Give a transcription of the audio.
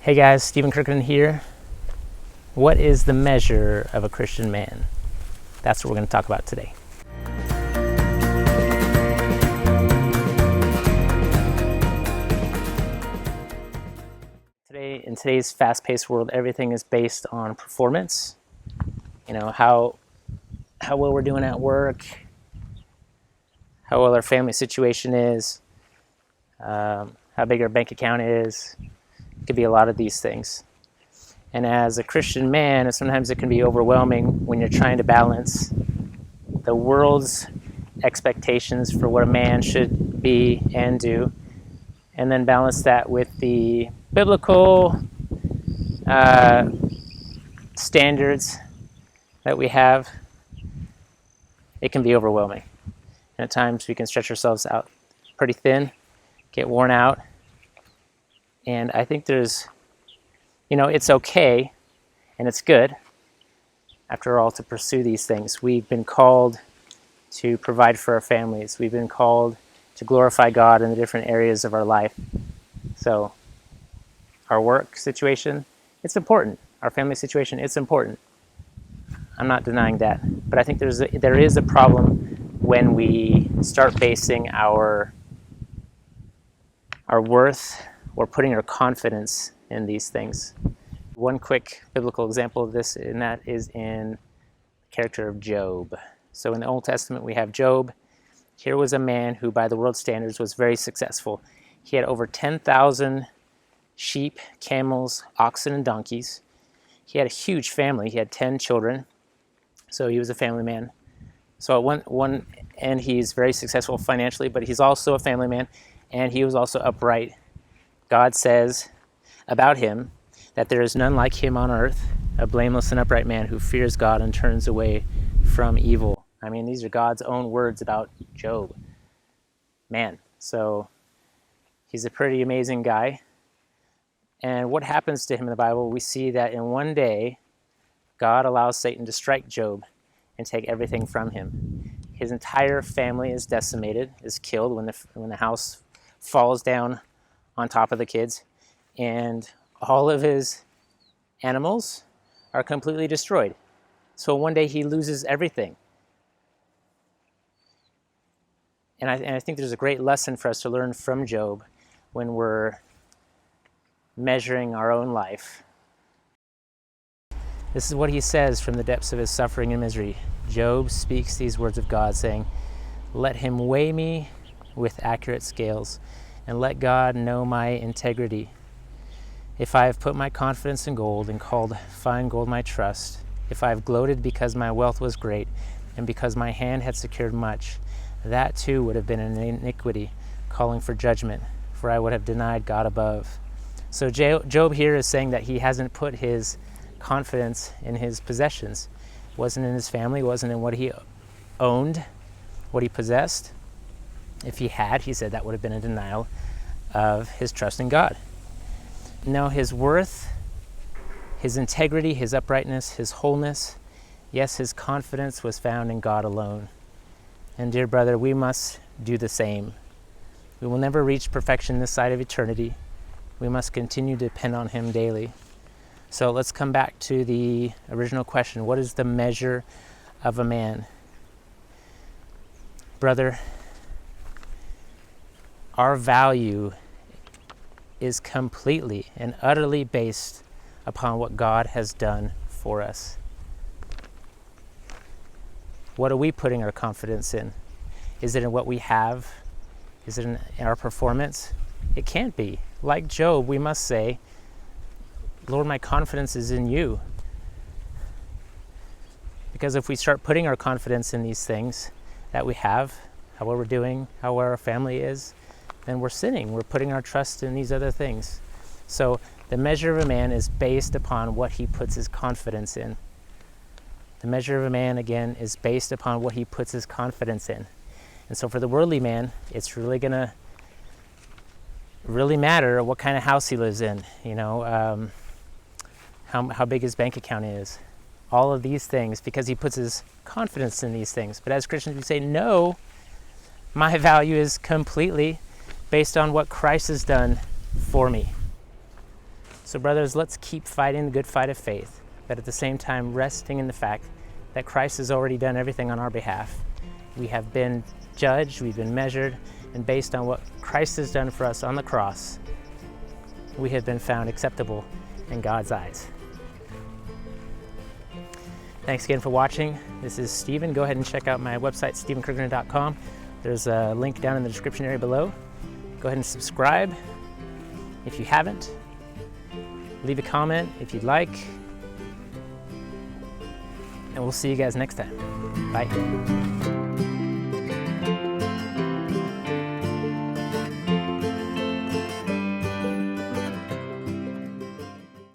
Hey guys, Stephen Kirkland here. What is the measure of a Christian man? That's what we're going to talk about today. In today's fast-paced world, everything is based on performance. You know, how well we're doing at work, how well our family situation is, how big our bank account is. It could be a lot of these things. And as a Christian man, sometimes it can be overwhelming when you're trying to balance the world's expectations for what a man should be and do, and then balance that with the biblical standards that we have. It can be overwhelming. And at times we can stretch ourselves out pretty thin, get worn out. And I think it's okay and it's good, after all, to pursue these things. We've been called to provide for our families. We've been called to glorify God in the different areas of our life. So our work situation, it's important. Our family situation, it's important. I'm not denying that. But I think there is a problem when we start basing our worth or putting our confidence in these things. One quick biblical example of this, and that is in the character of Job. So in the Old Testament, we have Job. Here was a man who, by the world standards, was very successful. He had over 10,000 sheep, camels, oxen, and donkeys. He had a huge family. He had 10 children. So he was a family man. So at one end, he's very successful financially, but he's also a family man, and he was also upright. God says about him that there is none like him on earth, a blameless and upright man who fears God and turns away from evil. I mean, these are God's own words about Job. Man, so he's a pretty amazing guy. And what happens to him in the Bible, we see that in one day, God allows Satan to strike Job and take everything from him. His entire family is decimated, is killed when the house falls down on top of the kids, and all of his animals are completely destroyed. So one day he loses everything. And I think there's a great lesson for us to learn from Job when we're measuring our own life. This is what he says from the depths of his suffering and misery. Job speaks these words of God, saying, "Let him weigh me with accurate scales, and let God know my integrity. If I have put my confidence in gold and called fine gold my trust, if I have gloated because my wealth was great, and because my hand had secured much, that too would have been an iniquity, calling for judgment, for I would have denied God above." So Job here is saying that he hasn't put his confidence in his possessions. It wasn't in his family, it wasn't in what he owned, what he possessed. If he had, he said that would have been a denial of his trust in God. No, his worth, his integrity, his uprightness, his wholeness, yes, his confidence was found in God alone. And dear brother, we must do the same. We will never reach perfection this side of eternity. We must continue to depend on him daily. So let's come back to the original question. What is the measure of a man? Brother, our value is completely and utterly based upon what God has done for us. What are we putting our confidence in? Is it in what we have? Is it in our performance? It can't be. Like Job, we must say, "Lord, my confidence is in you." Because if we start putting our confidence in these things that we have, how well we're doing, how well our family is, then we're sinning. We're putting our trust in these other things. So the measure of a man is based upon what he puts his confidence in. The measure of a man, again, is based upon what he puts his confidence in. And so for the worldly man, it's really going to really matter what kind of house he lives in, how big his bank account is, all of these things, because he puts his confidence in these things. But as Christians, we say, no, my value is completely based on what Christ has done for me. So brothers, let's keep fighting the good fight of faith, but at the same time resting in the fact that Christ has already done everything on our behalf. We have been judged, we've been measured, and based on what Christ has done for us on the cross, we have been found acceptable in God's eyes. Thanks again for watching. This is Stephen. Go ahead and check out my website, stephenkirkland.com. There's a link down in the description area below. Go ahead and subscribe if you haven't. Leave a comment if you'd like. And we'll see you guys next time. Bye.